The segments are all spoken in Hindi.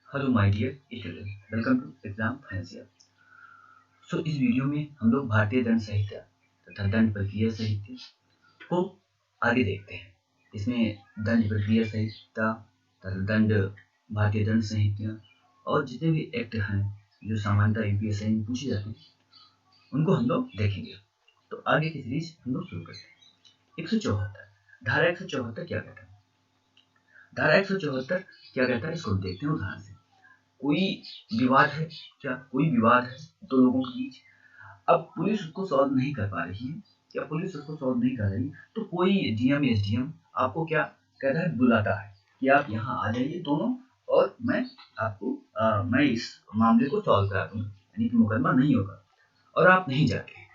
Hello my dear student, welcome to exam financial. इस वीडियो में हम लोग भारतीय दंड संहिता तथा दंड प्रक्रिया संहिता को आगे देखते हैं। इसमें दंड प्रक्रिया संहिता तथा दंड भारतीय दंड संहिता और जितने भी एक्ट हैं जो सामान्यतः यूपीएससी में पूछे जाते हैं उनको हम लोग देखेंगे। तो आगे की सीरीज हम लोग शुरू करते हैं। 174 धारा 174 क्या कहता है? धारा 174 क्या कहता है इसको देखते हैं उदाहरण से। कोई विवाद है, क्या कोई विवाद है दो लोगों के बीच, अब पुलिस उसको सॉल्व नहीं कर पा रही है या पुलिस उसको सॉल्व नहीं कर रही, तो कोई डीएम एसडीएम आपको क्या कहता है, बुलाता है कि आप यहाँ आ जाइए दोनों और मैं आपको मैं इस मामले को सॉल्व करा दूंगा, यानी कि मुकदमा नहीं होगा, और आप नहीं जाते।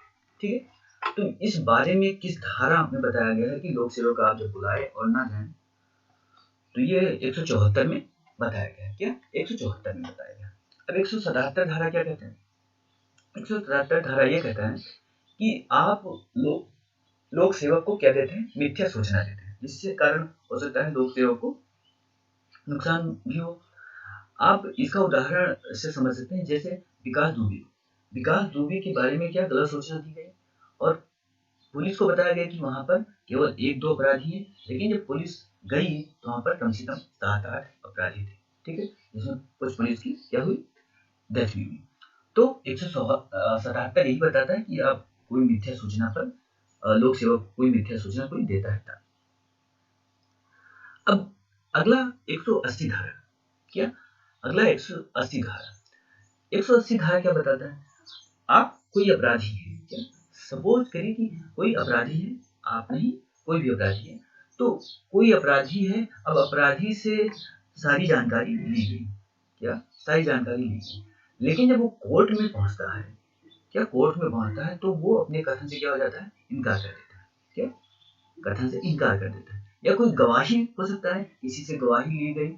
ठीक है, तो इस बारे में किस धारा में बताया गया है कि लोक सेवक आप जब बुलाए और ना जाए, तो ये 174 में बताया गया है। क्या 174 में बताया गया। अब 177 धारा क्या कहते हैं? 177 धारा ये कहता है कि आप लोक सेवक को क्या देते हैं, मिथ्या सूचना देते हैं, जिससे कारण हो सकता है लोक सेवक को नुकसान भी हो। आप इसका उदाहरण से समझ सकते हैं, जैसे विकास दुबे के बारे में क्या गलत सूचना दी गई और पुलिस को बताया गया कि वहां पर केवल एक दो अपराधी हैं, लेकिन जब पुलिस गई तो वहां पर कम से कम 7-8 अपराधी थे। ठीक है, जिसमें कुछ पुलिस की क्या हुई, डेथ भी हुई। तो 177 यही बताता है कि आप कोई मिथ्या सूचना पर लोक सेवक कोई मिथ्या सूचना कोई देता है। अब अगला 180 धारा क्या, अगला 180 धारा 180 धारा क्या बताता है? आप कोई अपराधी है, क्या सपोज करिए कि कोई अपराधी है, आप नहीं कोई भी अपराधी है, तो कोई अपराधी है, अब अपराधी से सारी जानकारी ली गई, क्या सारी जानकारी ली गई, लेकिन जब वो कोर्ट में पहुंचता है, क्या कोर्ट में पहुंचता है, तो वो अपने कथन से क्या हो जाता है, इनकार कर देता है। क्या कथन से इनकार कर देता है, या कोई गवाही हो सकता है, किसी से गवाही ली गई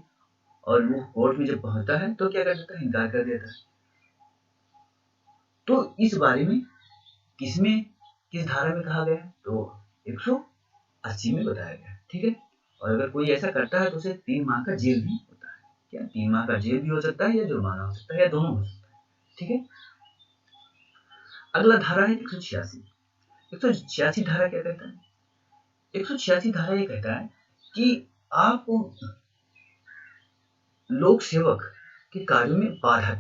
और वो कोर्ट में जब पहुंचता है तो क्या कर देता है, इनकार कर देता है। तो इस बारे में किस धारा में कहा गया है, तो 180 में बताया गया है। ठीक है, और अगर कोई ऐसा करता है तो उसे 3 माह का जेल भी होता है। क्या 3 माह का जेल भी हो सकता है या जुर्माना हो सकता है या दोनों हो सकता है। ठीक है, अगला धारा है 186। 186 धारा क्या कहता है? 186 धारा ये कहता है कि आप लोक सेवक के कार्यों में बाधा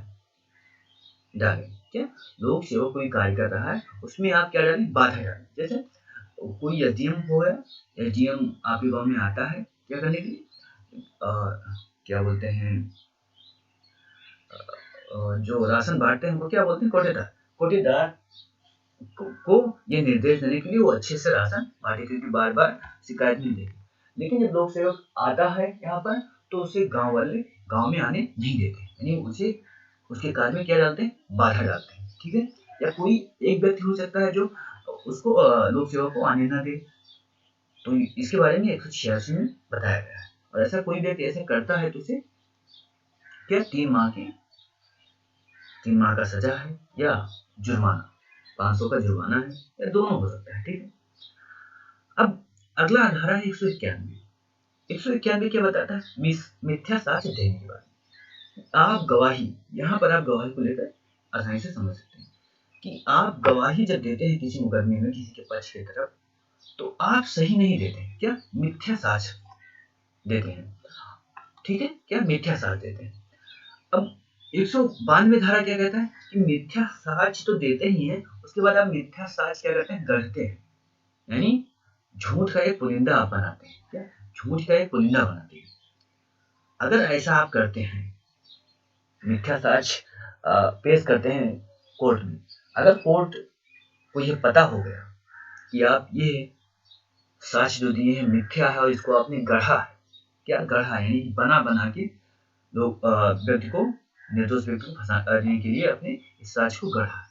डालें। क्या लोक सेवक कोई कार्य कर रहा है उसमें आप क्या डालें, बाधा डालें। जैसे कोई एसडीएम हो गया, एसडीएम आपके गांव में आता है क्या करने के लिए, क्या बोलते हैं, जो राशन बांटते हैं उनको क्या बोलते हैं, कोटेदार। कोटेदार को ये निर्देश देने के लिए वो अच्छे से राशन बांटे, क्योंकि बार बार शिकायत नहीं देती। लेकिन जब लोक सेवक आता है यहाँ पर तो उसे गांव वाले गांव में आने नहीं देते, यानी उसे उसके कार्य में क्या डालते हैं, बाधा डालते हैं। ठीक है, या कोई एक व्यक्ति हो सकता है जो उसको लोक सेवक को आने ना दे, तो इसके बारे में 186 में बताया गया है। और ऐसा कोई व्यक्ति ऐसे करता है तो उसे क्या 3 माह का सजा है या जुर्माना, 500 का जुर्माना है, या दोनों हो सकता है। ठीक है, अब अगला धारा है 191। 191 क्या बताता है, मिथ्या साक्ष्य देने के बारे में। आप गवाही, यहाँ पर आप गवाही को लेकर आसानी से समझ सकते हैं कि आप गवाही जब देते हैं किसी मुकदमे में किसी के पक्ष की तरफ, तो आप सही नहीं देते हैं, क्या मिथ्या साक्ष्य देते हैं। ठीक है, क्या मिथ्या साक्ष्य देते हैं। अब 192 धारा क्या कहता है कि मिथ्या साक्ष्य तो देते ही हैं, उसके बाद आप मिथ्या साक्ष्य क्या करते हैं, गढ़ते हैं, यानी झूठ का एक पुलिंदा आप बनाते हैं। क्या झूठ का एक पुलिंदा बनाते हैं। अगर ऐसा आप करते हैं, मिथ्या साक्ष्य पेश करते हैं कोर्ट में, अगर कोर्ट को ये पता हो गया कि आप ये साक्ष्य जो दिए हैं मिथ्या है और इसको आपने गढ़ा है, क्या गढ़ा है यानी बना बना के लोग व्यक्ति को, निर्दोष व्यक्ति को फंसाने के लिए अपने इस साक्ष्य को गढ़ा है,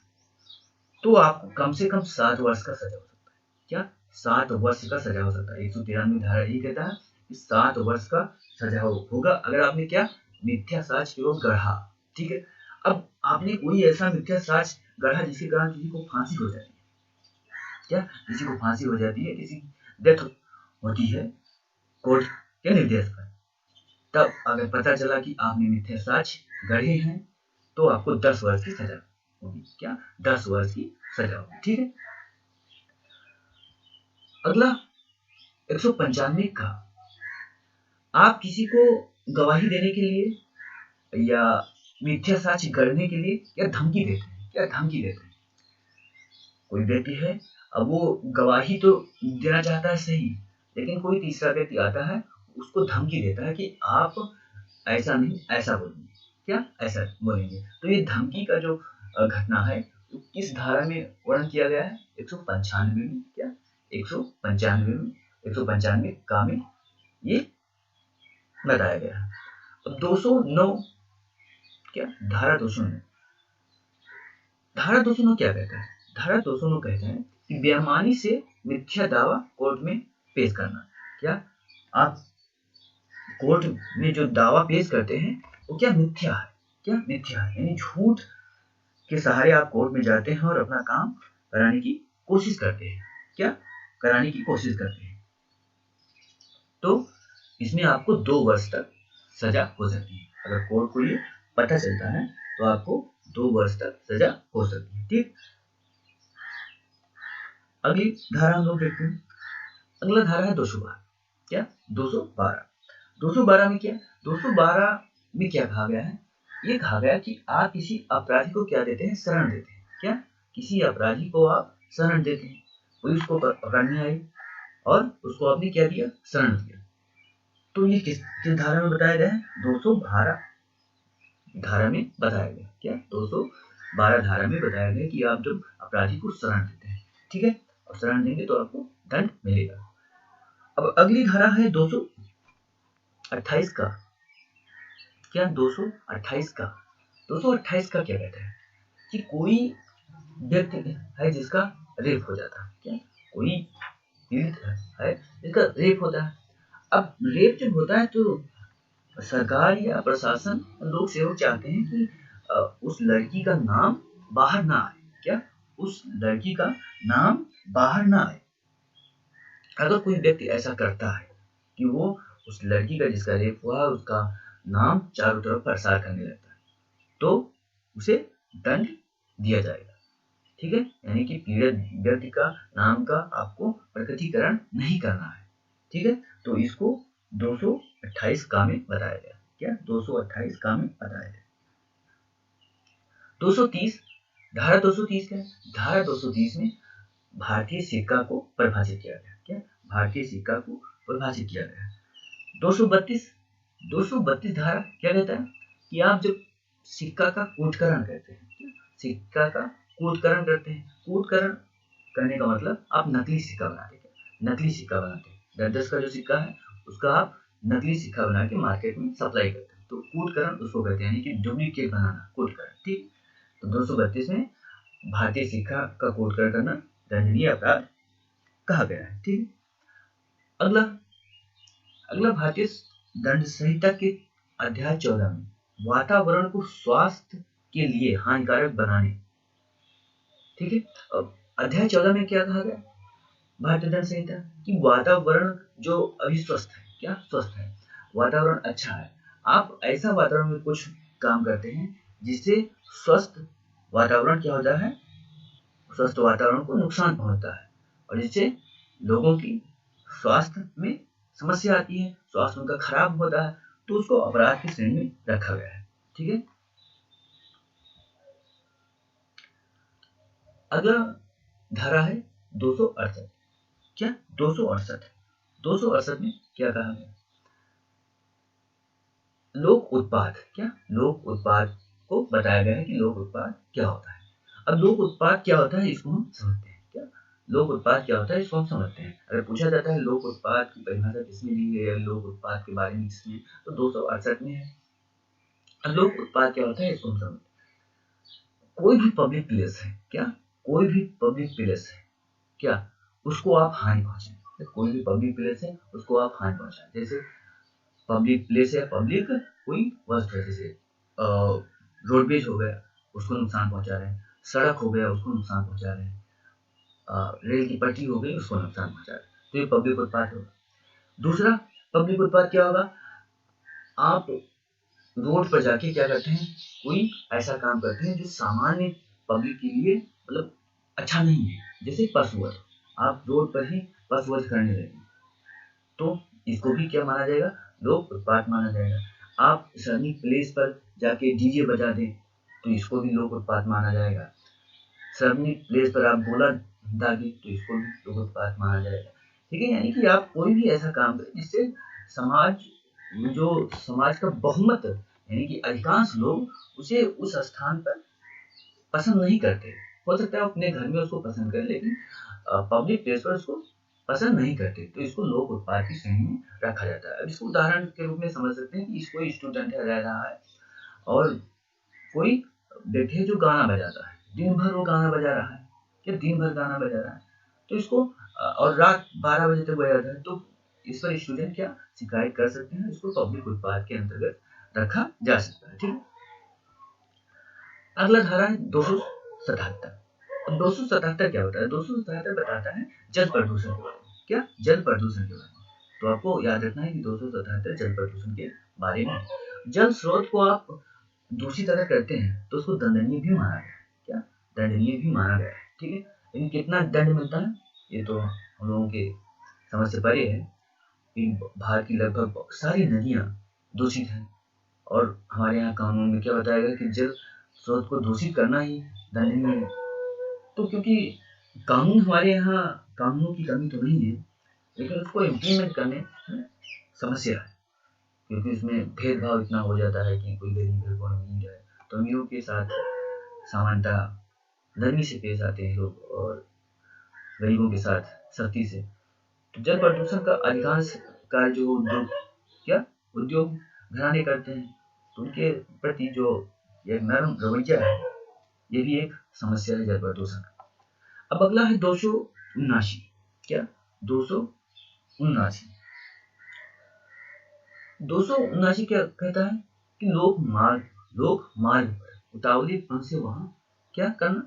तो आपको कम से कम 7 वर्ष का सजा हो सकता है। क्या 7 वर्ष का सजा हो सकता है। 193 धारा यही कहता है कि 7 वर्ष का सजा होगा अगर आपने क्या मिथ्या साक्ष्य केवल गढ़ा। ठीक है, अब आपने कोई ऐसा मिथ्या साक्ष्य गढ़ा जिसके कारण किसी को फांसी हो जाती है, क्या किसी को फांसी हो जाती है, किसी डेथ होती है कोर्ट के निर्देश पर, तब अगर पता चला कि आपने मिथ्या साक्ष्य गढ़े हैं तो आपको 10 वर्ष की सजा होगी। क्या? 10 वर्ष की सजा होगी। ठीक है। अगला 195 का, आप किसी को गवाही देने के लिए या मिथ्या साक्ष्य गढ़ने के लिए क्या धमकी देते हैं? क्या धमकी देते हैं? कोई व्यक्ति है, अब वो गवाही तो देना चाहता है सही, लेकिन कोई तीसरा व्यक्ति आता है, उसको धमकी देता है कि आप ऐसा नहीं ऐसा बोलेंगे। क्या? ऐसा बोलेंगे। तो ये धमकी का जो घटना है किस धारा में वर्णन किया गया है? 195 में। क्या? 195 में, 195 का में ये बताया गया है। अब 209, क्या? धारा 209, धारा 209 क्या कहता है? धारा 209 कहता है कि बेईमानी से मिथ्या दावा कोर्ट में पेश करना। क्या? आप कोर्ट में जो दावा पेश करते हैं वो क्या मिथ्या है? क्या मिथ्या है, यानी झूठ के सहारे आप कोर्ट में जाते हैं और अपना काम कराने की कोशिश करते हैं। क्या? कराने की कोशिश करते हैं। तो इसमें आपको 2 वर्ष तक सजा हो सकती है। अगर कोर्ट को ये पता चलता है तो आपको 2 वर्ष तक सजा हो सकती है। ठीक। अगली धारा हम लोग देखते हैं। अगला धारा है 212। क्या? 212। 212 में क्या? 212 में क्या कहा गया है? ये कहा गया कि आप किसी अपराधी को क्या देते हैं? शरण देते हैं। क्या? किसी अपराधी को आप शरण देते हैं। पुलिस को पकड़ने आई और उसको आपने क्या दिया? शरण दिया। तो ये किस धारा में बताया गया है? 212 धारा में बताया गया। क्या? 212 धारा में बताया गया कि आप जब अपराधी को शरण देते हैं, ठीक है, और शरण देंगे तो आपको दंड मिलेगा। अब अगली धारा है 228 का। क्या? 228 का। 228 का क्या कहता है कि कोई व्यक्ति है जिसका रेप हो जाता है। क्या? कोई पीड़ित है जिसका रेप होता है। अब रेप जब होता है तो सरकार या प्रशासन, लोग सेवक चाहते हैं कि उस लड़की का नाम बाहर ना आए। क्या? उस लड़की का नाम बाहर ना आए। अगर कोई व्यक्ति ऐसा करता है कि वो उस लड़की का जिसका रेप हुआ उसका नाम चारों तरफ प्रसार करने लगता है तो उसे दंड दिया जाएगा। ठीक है, यानी कि पीड़ित व्यक्ति का नाम का आपको प्रकटीकरण नहीं करना है। ठीक है, तो इसको 228 का में बताया गया। क्या? 228 का में बताया गया। 230, धारा 230 क्या है? धारा 230 में भारतीय सिक्का को परिभाषित किया गया। क्या? भारतीय सिक्का को परिभाषित किया गया। 232 धारा क्या कहता है कि आप जब सिक्का का कूटकरण करते हैं, सिक्का का कूटकरण करते हैं, कूटकरण करने का मतलब आप नकली सिक्का बनाते हैं। नकली सिक्का बनाते हैं, 10 का जो सिक्का है उसका आप नकली सिक्का बना के मार्केट में सप्लाई करते हैं, तो कूटकरण उसको कहते हैं, यानी कि डुप्लीकेट बनाना, कूटकरण। ठीक, तो 232 में भारतीय सिक्का का कूटकरण करना दंडनीय अपराध कहा गया है। ठीक, अगला भारतीय दंड संहिता के अध्याय 14 में वातावरण को स्वास्थ्य के लिए हानिकारक बनाने। ठीक है, अब अध्याय 14 में क्या कहा गया भारतीय दंड संहिता कि वातावरण जो अभी स्वस्थ है, क्या स्वस्थ है, वातावरण अच्छा है, आप ऐसा वातावरण में कुछ काम करते हैं जिससे स्वस्थ वातावरण क्या होता है, स्वस्थ वातावरण को नुकसान पहुंचता है और जिससे लोगों की स्वास्थ्य में समस्या आती है, स्वास्थ्य उनका खराब होता है, तो उसको अपराध की श्रेणी में रखा गया है। ठीक है, अगला धारा है 268। क्या? 268। 268 में क्या कहा गया? लोक उत्पाद। क्या? लोक उत्पाद को बताया गया है कि लोक उत्पाद क्या होता है। अब लोक उत्पाद क्या होता है इसको हम समझते हैं। क्या? लोक उत्पाद क्या होता है इसको हम समझते हैं। अगर पूछा जाता है लोक उत्पाद की परिभाषा किसने दी है, लोक उत्पाद के बारे में किसने, तो 268 में है। लोक उत्पाद क्या होता है इसको हम समझते हैं। कोई भी पब्लिक प्लेस है, क्या? कोई भी पब्लिक प्लेस है, क्या उसको आप हानि पहुंचाएं। कोई भी पब्लिक प्लेस है उसको आप हानि पहुंचाएं। जैसे पब्लिक प्लेस है, पब्लिक कोई वस्तु है, जैसे रोडवेज हो गया उसको नुकसान पहुंचा रहे हैं, सड़क हो गया उसको नुकसान पहुंचा रहे हैं, रेल की पटरी हो गई उसको नुकसान पहुंचा रहे हैं, तो ये पब्लिक उत्पाद होगा। दूसरा पब्लिक उत्पाद क्या होगा? आप रोड पर जाके क्या करते हैं, कोई ऐसा काम करते हैं जो सामान्य पब्लिक के लिए मतलब अच्छा नहीं है, जैसे पशुवध, आप रोड पर ही पशुवध करने लगे तो इसको भी क्या माना जाएगा, लोक उत्पात माना जाएगा। आप सार्वजनिक प्लेस पर जाके डीजे बजा दें तो इसको भी लोक उत्पात माना जाएगा। सार्वजनिक प्लेस पर आप गोला दागे तो इसको भी लोक उत्पात माना जाएगा। ठीक है, यानी कि आप कोई भी ऐसा काम करें जिससे समाज, जो समाज का बहुमत यानी कि अधिकांश लोग उसे उस स्थान पर पसंद नहीं करते। हो सकता है अपने घर में उसको पसंद करें, लेकिन पब्लिक प्लेस पर उसको पसंद नहीं करते, तो इसको लोक उत्पाद की श्रेणी में रखा जाता है। अब इसको उदाहरण के रूप में समझ सकते हैं कि कोई स्टूडेंट रह रहा है और कोई व्यक्ति है जो गाना बजाता है, दिन भर वो गाना बजा रहा है, क्या दिन भर गाना बजा रहा है, तो इसको और रात 12 बजे तक बजाता है, तो इस पर स्टूडेंट क्या शिकायत कर सकते हैं, इसको पब्लिक उत्पाद के अंतर्गत रखा जा सकता है। ठीक है, अगला धारा है 277। अब 277 क्या होता है, 277 बताता है जल प्रदूषण के बारे में। क्या, जल प्रदूषण के बारे में। तो आपको याद रखना है कि 277 जल प्रदूषण के बारे में। जल स्रोत को आप दूषित अगर करते हैं तो उसको दंडनीय भी माना गया है। क्या, दंडनीय भी माना गया है। ठीक है, लेकिन कितना दंड मिलता है ये तो हम लोगों के समझ से परे है। भारत की लगभग सारी नदियां दूषित हैं और हमारे यहाँ कानून में क्या बताया गया कि जल स्रोत को दूषित करना ही दंडनीय है। तो क्योंकि कानून हमारे यहाँ, कानूनों की कमी तो नहीं है, लेकिन उसको इम्प्लीमेंट करने में समस्या है, क्योंकि उसमें भेदभाव इतना हो जाता है कि कोई गरीब है कोई अमीर है, तो अमीरों के साथ सामान्यतः नरमी से पेश आते हैं लोग और गरीबों के साथ सख्ती से। तो जल प्रदूषण का अधिकांश कार्य जो उद्योग, क्या उद्योग घराने करते हैं, तो उनके प्रति जो एक नरम रवैया है, ये भी एक समस्या है जल प्रदूषण। अब अगला है 279। क्या, 279। 279 क्या कहता है कि लोक मार्ग पर उतावलेपन से वहां क्या करना।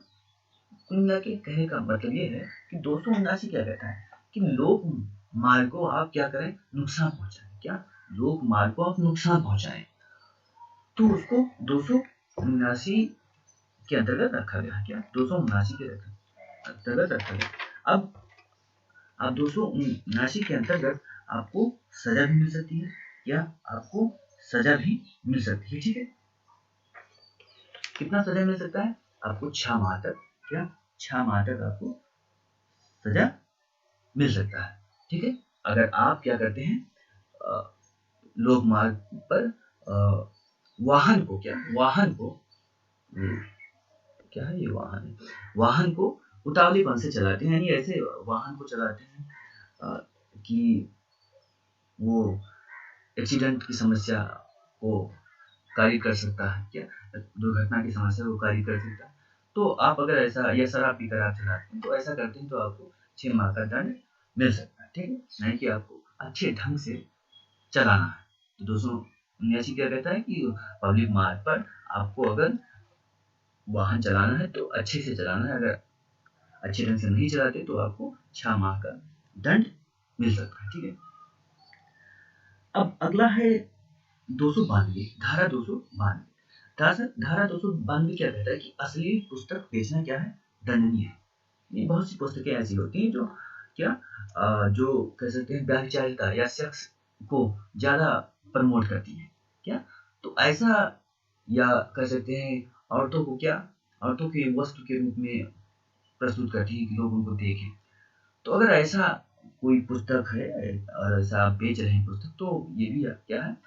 कुल मिला के कहने का मतलब ये है कि 279 क्या कहता है कि लोक मार्ग को आप क्या करें, नुकसान पहुंचाएं। क्या, लोक मार्ग को आप नुकसान पहुंचाएं, तो उसको 279 के अंतर्गत रखा गया। क्या, 279 के अंतर्गत रखा गया। अब 279 के अंतर्गत आपको सजा भी मिल सकती है, या आपको सजा भी मिल सकती है। ठीक है, कितना सजा मिल सकता है आपको, 6 माह तक। क्या, 6 माह तक आपको सजा मिल सकता है। ठीक है, अगर आप क्या करते हैं, लोक मार्ग पर वाहन को, क्या वाहन को, क्या है ये वाहन है, वाहन को उतावलेपन से चलाते हैं, यानी ऐसे वाहन को चलाते हैं कि वो एक्सीडेंट की समस्या को कार्य कर सकता है, क्या दुर्घटना की समस्या को कार्य कर सकता है। तो आप अगर ऐसा, या शराब पीकर आप चलाते हैं, तो ऐसा करते हैं तो आपको 6 माह का दंड मिल सकता है। ठीक है, नहीं कि आपको अच्छे ढंग से चलाना है। तो 279 क्या कहता है कि पब्लिक मार्ग पर आपको अगर वाहन चलाना है तो अच्छे से चलाना है, अगर अच्छे ढंग से नहीं चलाते तो आपको 6 माह का दंड मिल सकता है। ठीक है, अब अगला है 292, धारा 292। धारा 292 क्या कहता है कि अश्लील पुस्तक बेचना क्या है, दंडनीय है। ये बहुत सी पुस्तकें ऐसी होती हैं जो क्या जो कह सकते हैं व्यभिचारिता या सेक्स को ज्यादा प्रमोट करती है। क्या, तो ऐसा, या कह सकते हैं औरतों को, क्या औरतों के वस्तु के रूप में प्रस्तुत करती है कि लोग उनको देखें। तो अगर ऐसा कोई पुस्तक है और ऐसा आप बेच रहे हैं पुस्तक, तो ये भी क्या है,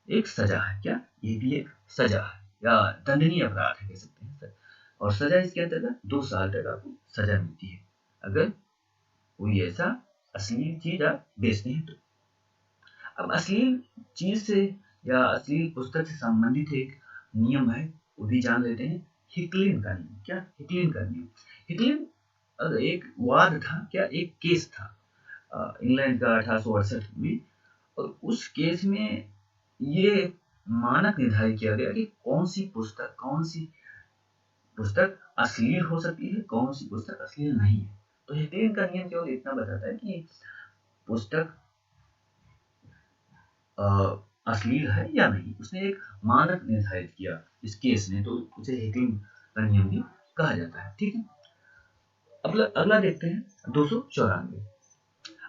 एक सजा है। क्या, ये भी एक सजा है या दंडनीय अपराध है कह सकते हैं। और सजा इसके अंतर्गत 2 साल तक आपको सजा मिलती है अगर कोई ऐसा अश्लील चीज आप बेचते हैं तो। अब अश्लील चीज से या अश्लील पुस्तक से संबंधित एक नियम है, वो भी जान लेते हैं, हिकलिन का नियम। क्या, हिकलिन का नियम। हिकलिन एक वाद था, क्या एक केस था इंग्लैंड का 1868 में, और उस केस में ये मानक निर्धारित किया गया कि कौन सी पुस्तक अश्लील हो सकती है, कौन सी पुस्तक अश्लील नहीं है। तो हेगेल का नियम केवल इतना बताता है कि पुस्तक अश्लील है या नहीं, उसने एक मानक निर्धारित किया इस केस में, तो उसे हेकलिंग का नियम भी कहा जाता है। ठीक है, अगला देखते हैं 294।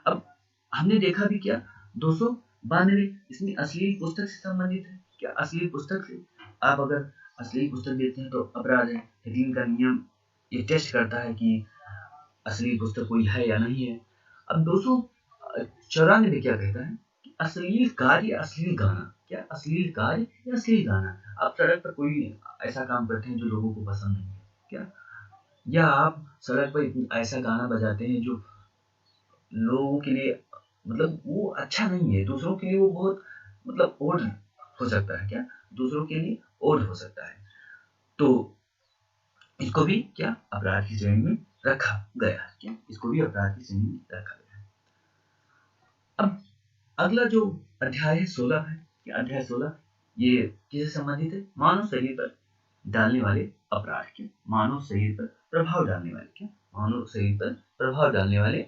अब हमने देखा भी क्या, 292 इसमें अश्लील पुस्तक से संबंधित है। क्या अश्लील पुस्तक से आप अगर अश्लील पुस्तक देते हैं तो अपराध है। हेकलिंग का नियम ये टेस्ट करता है कि अश्लील पुस्तक कोई है या नहीं है। अब 294 क्या कहता है कि अश्लील कार्य या अश्लील गाना, क्या अश्लील कार्य या अश्लील गाना, आप सड़क पर कोई ऐसा काम करते हैं जो लोगों को पसंद नहीं है, क्या, या आप सड़क पर ऐसा गाना बजाते हैं जो लोगों के लिए मतलब वो अच्छा नहीं है, दूसरों के लिए वो बहुत मतलब ओड हो सकता है, क्या दूसरों के लिए ओड हो सकता है, तो इसको भी क्या अपराध की श्रेणी में रखा गया है। क्या इसको भी अपराध की श्रेणी में रखा गया है। अब अगला जो अध्याय है 16 है, क्या अध्याय 16 ये किससे संबंधित है, मानव शरीर पर डालने वाले अपराध के, मानव शरीर पर प्रभाव डालने वाले, क्या मानव शरीर पर प्रभाव डालने वाले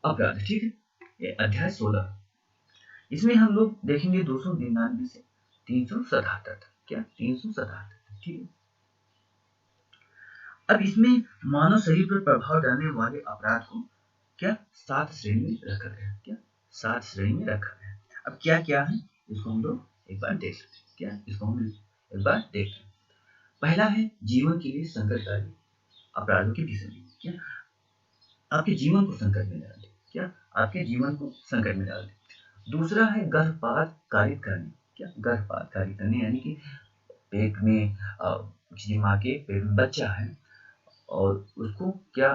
अपराध। ठीक है, ये अध्याय 16, इसमें हम लोग देखेंगे 299 से 377 तक, क्या 377। ठीक है, अब इसमें मानव शरीर पर प्रभाव डालने वाले अपराध को क्या 7 श्रेणी में रखा गया, क्या 7 श्रेणी में रखा गया। अब क्या क्या है इसको हम लोग एक बार देख लेते हैं, क्या इसको हम एक बार देखते हैं। पहला है जीवन के लिए संकटकारी अपराधों के विषय में, क्या आपके जीवन को संकट में डाल दे, क्या आपके जीवन को संकट में डाल दे। दूसरा है गर्भपात कारित करने, क्या गर्भपात कारित करने, यानी कि पेट में किसी माँ के पेट में बच्चा है और उसको क्या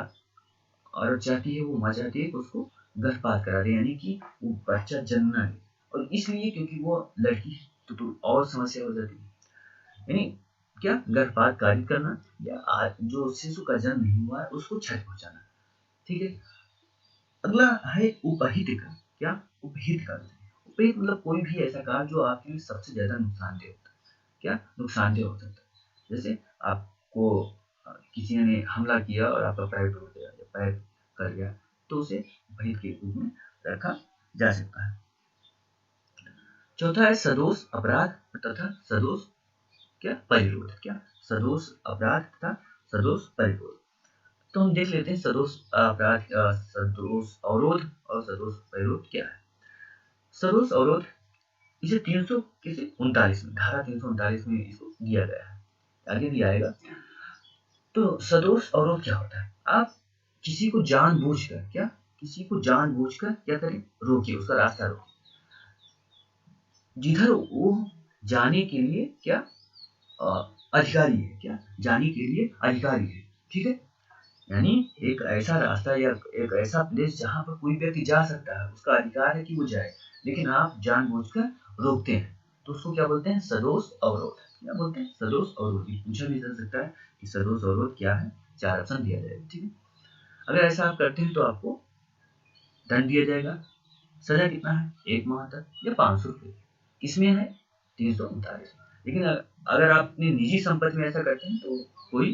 औरत चाहती है, वो माँ चाहती है कि उसको गर्भपात करा दे, यानी कि वो बच्चा जन्म ना ले, और इसलिए क्योंकि वो लड़की है तो और समस्या हो जाती है, यानी क्या गर्भपात कारित करना या जो शिशु का जन्म नहीं हुआ है उसको क्षति पहुंचाना। ठीक है, अगला है उपहित का, क्या उपहित का, उपहित मतलब कोई भी ऐसा कार्य जो आपके लिए सबसे ज्यादा नुकसानदेह होता है, क्या नुकसानदेह हो सकता है। जैसे आपको किसी ने हमला किया और आपका पैर टूट गया या पैर कर गया, तो उसे उपहित के रूप में रखा जा सकता है। चौथा है सदोष अपराध तथा सदोष क्या परिरोध, क्या सदोष अपराध तथा सदोष परिरोध। तो हम देख लेते हैं सदोष अपराध, सदोष अवरोध और सदोष परिरोध क्या है। सदोष अवरोध इसे 339 में, धारा 339 में इसको दिया गया है, आगे भी आएगा। तो सदोष अवरोध क्या होता है, आप किसी को जानबूझकर, क्या किसी को जानबूझकर क्या करें, रोकिए, उसका रास्ता रोकिए, जिधर वो जाने के लिए क्या अधिकारी है, क्या जाने के लिए अधिकारी है। ठीक है, यानी एक ऐसा रास्ता या एक ऐसा प्लेस जहां पर कोई व्यक्ति जा सकता है, उसका अधिकार है कि वो जाए, लेकिन आप जानबूझकर रोकते हैं, तो उसको क्या बोलते हैं, सदोष अवरोध। क्या बोलते हैं, सदोष अवरोध। पूछा भी जा सकता है कि सदोष अवरोध क्या है, 4 ऑप्शन दिया जाएगा। ठीक है, अगर ऐसा आप करते हैं तो आपको दंड दिया जाएगा। सजा कितना है, 1 माह तक या 500 रुपये, किसमें है 339। लेकिन अगर आप अपनी निजी संपत्ति में ऐसा करते हैं तो कोई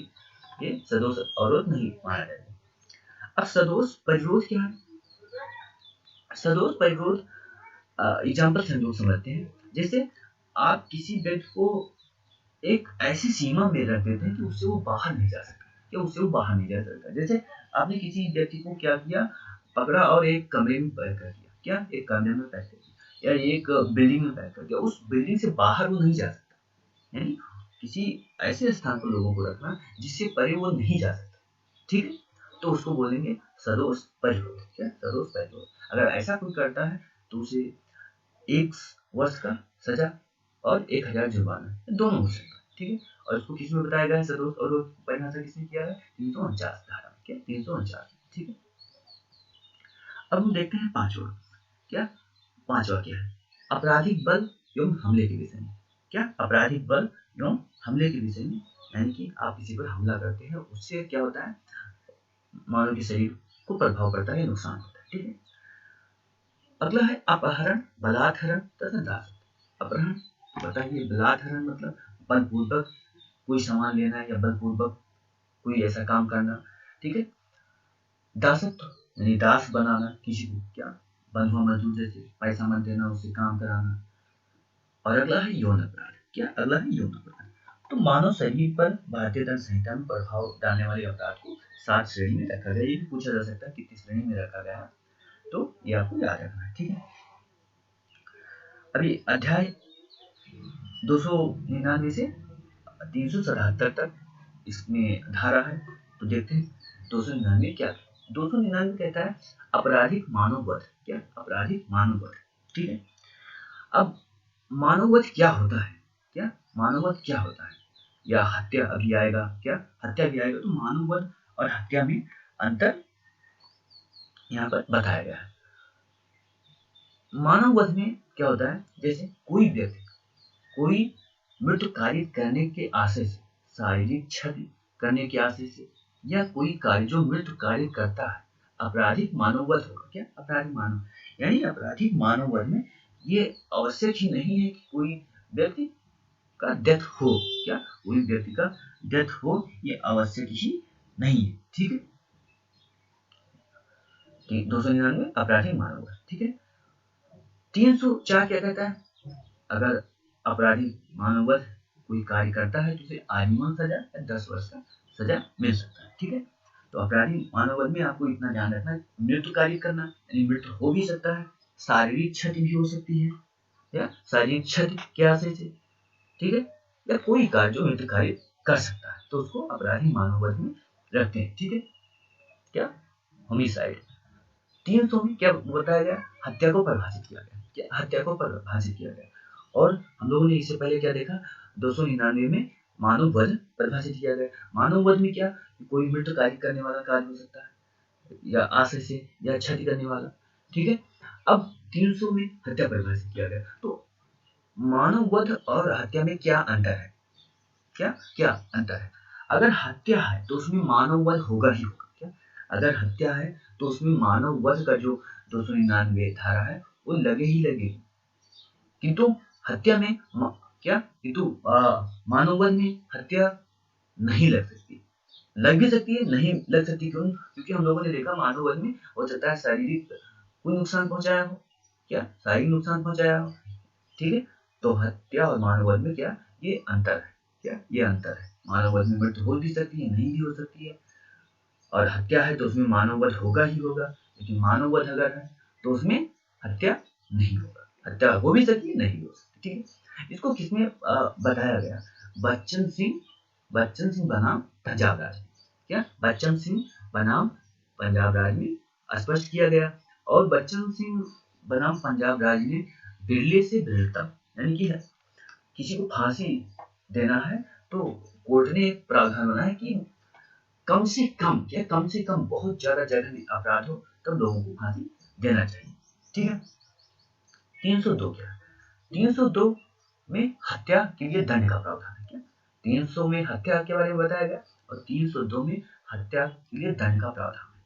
ये सदोष अवरोध नहीं माना जाएगा। अब सदोष परिरोध क्या है, सदोष परिरोध एग्जाम्पल से हम लोग समझते हैं। जैसे आप किसी व्यक्ति को एक ऐसी सीमा में रख देते हैं कि उससे वो बाहर नहीं जा सकता, या उससे वो बाहर नहीं जा सकता। जैसे आपने किसी व्यक्ति को क्या किया, पकड़ा और एक कमरे में पैक कर दिया, क्या एक कमरे में पैक कर दिया या एक बिल्डिंग में पैक कर दिया, उस बिल्डिंग से बाहर वो नहीं जा सकता, यानी किसी ऐसे स्थान पर लोगों को रखना जिससे परे वो नहीं जा सकता। ठीक है, तो उसको बोलेंगे सदोष परिरोध, क्या सदोष परिरोध। अगर ऐसा कोई करता है तो उसे 1 वर्ष का सजा और 1000 जुर्माना, दोनों हो सकता है। ठीक है, और इसको किस में बताया गया है, सदोष और परिभाषा किसने किया है, 349 धारा में, क्या 349। ठीक है, अब हम देखते हैं पांचवा, क्या पांचवा क्या है, आपराधिक बल एवं हमले के विषय में। क्या आपराधिक बल एवं हमले के विषय में, यानी कि आप किसी पर हमला करते हैं, उससे क्या होता है, मानव के शरीर को प्रभाव पड़ता है, नुकसान होता है। ठीक है, अगला है अपहरण बलात्कार तथा दासत्व। अपहरण बताइए, बलात्कार मतलब बलपूर्वक कोई सामान लेना या बलपूर्वक कोई ऐसा काम करना। ठीक है, दासत्व यानी दास बनाना किसी को, क्या बंधुआ मजदूर जैसे पैसा मत देना, उससे काम कराना। और अगला है यौन अपराध। क्या अगला है यौन अपराध। तो मानव शरीर पर भारतीय दंड संहिता में प्रभाव डालने वाले अपराध को 7 श्रेणी में रखा गया। ये भी पूछा जा सकता है कितनी श्रेणी में रखा गया है, तो ये आपको याद रखना है, ठीक है। अभी अध्याय 299 से 377 तक इसमें धारा है, तो देखते हैं 299 क्या। 299 कहता है आपराधिक मानववध। क्या आपराधिक मानववध, ठीक है। अब मानववध क्या होता है, क्या मानववध क्या होता है, या हत्या अभी आएगा, क्या हत्या भी आएगा। तो मानववध और हत्या में अंतर यहाँ पर बताया गया है। मानववध में क्या होता है, जैसे कोई व्यक्ति कोई मृत्यु कारित करने के आशय से, शारीरिक क्षति करने के आशय से, या कोई कार्य जो मृत्यु कारित करता है, आपराधिक मानववध होगा। क्या आपराधिक मानव यानी आपराधिक मानववध में ये आवश्यक ही नहीं है कि कोई व्यक्ति का डेथ हो। क्या कोई व्यक्ति का डेथ हो ये आवश्यक ही नहीं है, ठीक है। 299 आपराधिक मानववध, ठीक है। 304 क्या कहता है, अगर अपराधी मानववध कोई कार्य करता है तो उसे आजीवन सजा या 10 वर्ष का सजा मिल सकता है, ठीक है। तो अपराधी मानववध में आपको इतना ध्यान रखना है, मृत्यु कार्य करना यानी मृत्यु हो भी सकता है, शारीरिक क्षति भी हो सकती है, या शारीरिक क्षति के आशय से, ठीक है, या कोई कार्य जो मृत्यु कार्य कर सकता है, तो उसको अपराधी मानववध में रखते हैं, ठीक है। क्या होमिसाइड। 300 में क्या बताया गया, हत्या को परिभाषित किया गया। क्या हत्या को परिभाषित किया गया। और हम लोगों ने इससे पहले क्या देखा, 299 में मानववध परिभाषित किया गया। मानववध में क्या, कोई मृत्यु कार्य करने वाला कार्य हो सकता है, या आशय से, या क्षति करने वाला, ठीक है। अब 300 में हत्या परिभाषित किया गया। तो मानववध और हत्या में क्या अंतर है, क्या क्या अंतर है। अगर हत्या है तो उसमें मानववध होगा ही होगा। क्या अगर हत्या है तो उसमें मानववध का जो 299 धारा है वो लगे ही लगेगी, किंतु हत्या में क्या किंतु मानववध में हत्या नहीं लग सकती, लग भी सकती है, नहीं लग सकती। क्यों, क्योंकि हम लोगों ने देखा मानववध में हो सकता है शारीरिक कोई नुकसान पहुंचाया हो, क्या शारीरिक नुकसान पहुंचाया हो, ठीक है। तो हत्या और मानववध में क्या ये अंतर है, क्या ये अंतर है। मानववध में मृत्यु हो भी सकती है, नहीं भी हो सकती है, और हत्या है तो उसमें मानववध होगा ही होगा। लेकिन मानववध अगर है तो उसमें हत्या नहीं होगा, हत्या हो भी सकती है, नहीं भी हो सकती, ठीक है। इसको किसमें बताया गया, बच्चन सिंह बनाम पंजाब राज में। क्या बच्चन सिंह बनाम पंजाब राज में स्पष्ट किया गया। और बच्चन सिंह बनाम पंजाब राज में बिरले से बिरलतम यानी कि किसी को फांसी देना है तो कोर्ट ने एक प्रावधान बनाया कि कम से कम, क्या कम से कम बहुत ज्यादा जघन्य अपराध हो तब लोगों को फांसी देना चाहिए, ठीक है। 302 क्या, 302 में हत्या के लिए दंड का प्रावधान है। क्या 300 में हत्या के बारे में बताया गया और 302 में हत्या के लिए दंड का प्रावधान है।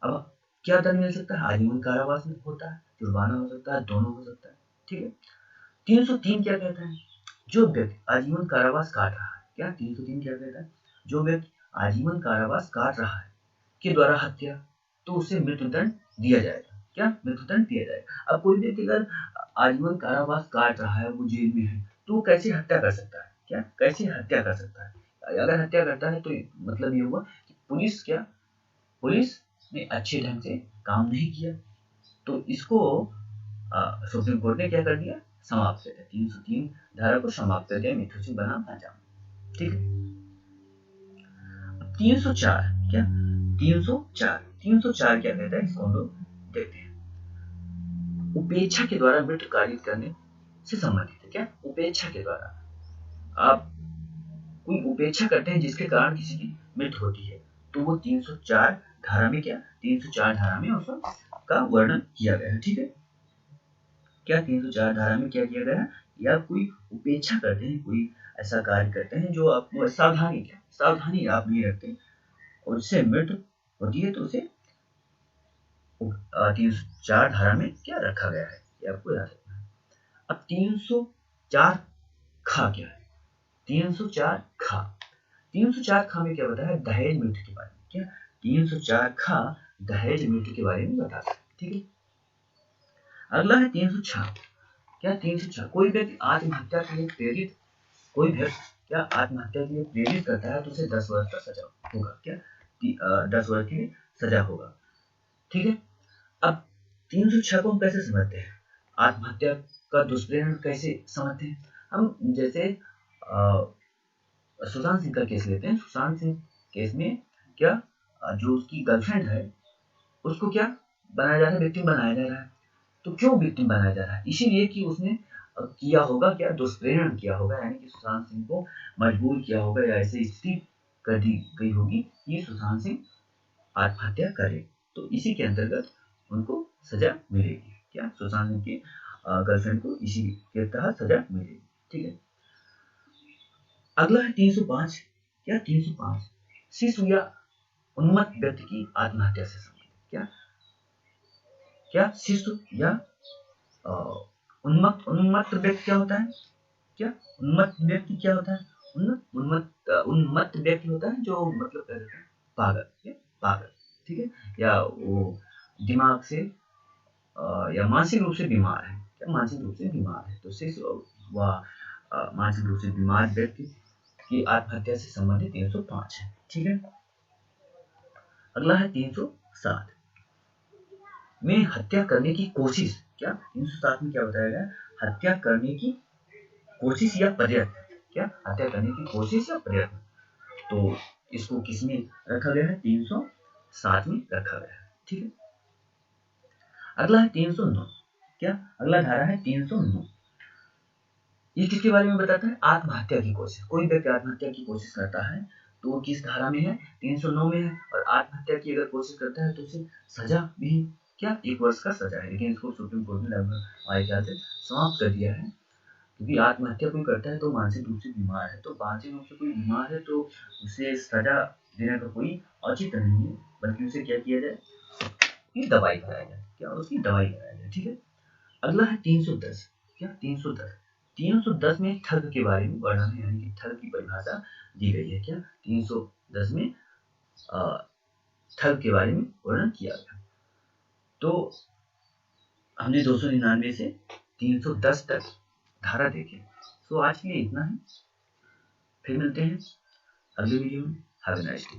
अब क्या दंड मिल सकता है, आजीवन कारावास में होता है, जुर्माना हो सकता है, दोनों हो सकता है, ठीक है। 303 क्या कहता है, जो व्यक्ति आजीवन कारावास काट रहा है। क्या 303 क्या कहता है, जो व्यक्ति आजीवन कारावास काट रहा है के द्वारा हत्या, तो उसे मृत्युदंड दिया जाएगा। क्या मृत्युदंड दिया जाएगा। अब कोई व्यक्ति अगर आजीवन कारावास काट रहा है, वो जेल में है, तो वो कैसे हत्या कर सकता है, क्या कैसे हत्या कर सकता है। अगर हत्या करता है तो मतलब ये हुआ कि पुलिस ने अच्छे ढंग से काम नहीं किया, तो इसको सुप्रीम कोर्ट ने क्या कर दिया, समाप्त कर दिया। 303 धारा को समाप्त कर दिया मिथुन सिंह बनाम पंजाब, ठीक है। 304 क्या, 304 क्या कहता है, इसको हम लोग देखते हैं। उपेक्षा के द्वारा मृत्यु कारित करने से संबंधित है। क्या उपेक्षा के द्वारा, आप कोई उपेक्षा करते हैं जिसके कारण किसी की मृत्यु होती है, तो वो 304 धारा में, क्या 304 धारा में उसका वर्णन किया गया है, ठीक है। क्या 304 धारा में क्या किया गया है, या कोई उपेक्षा करते हैं, कोई ऐसा कार्य करते हैं जो आप सावधानी आप नहीं रखते और उससे मृत्यु होती है, तो उसे 304 धारा में क्या रखा गया है, ये आपको याद रखना है। अब 304 खा क्या है, 304 खा में क्या बताया है, दहेज मृत्यु के बारे में। क्या 304 खा दहेज मृत्यु के बारे में बताता है, ठीक है। अगला है 306 क्या 306 कोई व्यक्ति आत्महत्या के लिए प्रेरित कोई व्यक्ति क्या आत्महत्या के लिए प्रेरित करता है तो उसे 10 वर्ष का सजा होगा। क्या 10 वर्ष की सजा होगा। ठीक है। अब 306 को हम कैसे समझते हैं, आत्महत्या का दुष्प्रेरण कैसे समझते हैं हम। जैसे सुशांत सिंह का केस लेते हैं। सुशांत सिंह केस में क्या जो उसकी गर्लफ्रेंड है उसको क्या बनाया जा रहा है, विक्टिम बनाया जा रहा है। तो क्यों विक्टिम बनाया जा रहा है, इसीलिए कि उसने किया होगा क्या, दुष्प्रेरण किया होगा, यानी कि सुशांत सिंह को मजबूर किया होगा या ऐसी स्थिति कर दी गई होगी कि सुशांत सिंह आत्महत्या करे। तो इसी के अंतर्गत उनको सजा मिलेगी। क्या सुशांत सिंह की गर्लफ्रेंड को इसी के तहत सजा मिलेगी। ठीक है। अगला है 305। क्या 305 शिशु या उन्मत्त व्यक्ति की आत्महत्या से संबंधित। क्या क्या शिशु या उन्मत्त व्यक्ति क्या होता है, क्या उन्मत्त व्यक्ति क्या होता है, उन्मत्त व्यक्ति होता है जो मतलब पागल, पागल। ठीक है। या वो दिमाग से या मानसिक रूप से बीमार है। क्या मानसिक रूप से बीमार है। तो शिशु व मानसिक रूप से बीमार व्यक्ति की आत्महत्या से संबंधित 305 है। ठीक है। अगला है 307 में हत्या करने की कोशिश। क्या 307 में क्या बताया गया, हत्या करने की कोशिश या प्रयत्न। क्या हत्या करने की कोशिश या प्रयत्न। तो इसको किसमें रखा गया है, 307 में रखा गया है। ठीक है। अगला है 309। क्या अगला धारा है 309। ये किसके बारे में बताता है, आत्महत्या की कोशिश। कोई व्यक्ति आत्महत्या की कोशिश करता है तो वो किस धारा में है, 309 में है। और आत्महत्या की अगर कोशिश करता है तो उसे सजा भी क्या 1 वर्ष का सजा है। लेकिन इसको सुप्रीम कोर्ट ने लगभग हमारे ख्याल से समाप्त कर दिया है, क्योंकि आत्महत्या कोई करता है तो मानसिक रूप से बीमार है। तो मानसिक रूप से कोई बीमार है तो उसे सजा देने का कोई औचित्य नहीं है, बल्कि उसे क्या किया जाए, कि दवाई कराया जाए। क्या उसकी दवाई कराया जाए। ठीक है। अगला है 310। क्या 310 में ठग के बारे में वर्णन है, यानी कि ठग की परिभाषा दी गई है। क्या 310 में ठग के बारे में वर्णन किया गया। तो हमने 299 से 310 तक धारा देखे। तो आज के लिए इतना ही, फिर मिलते हैं अगले वीडियो में। Have a nice day.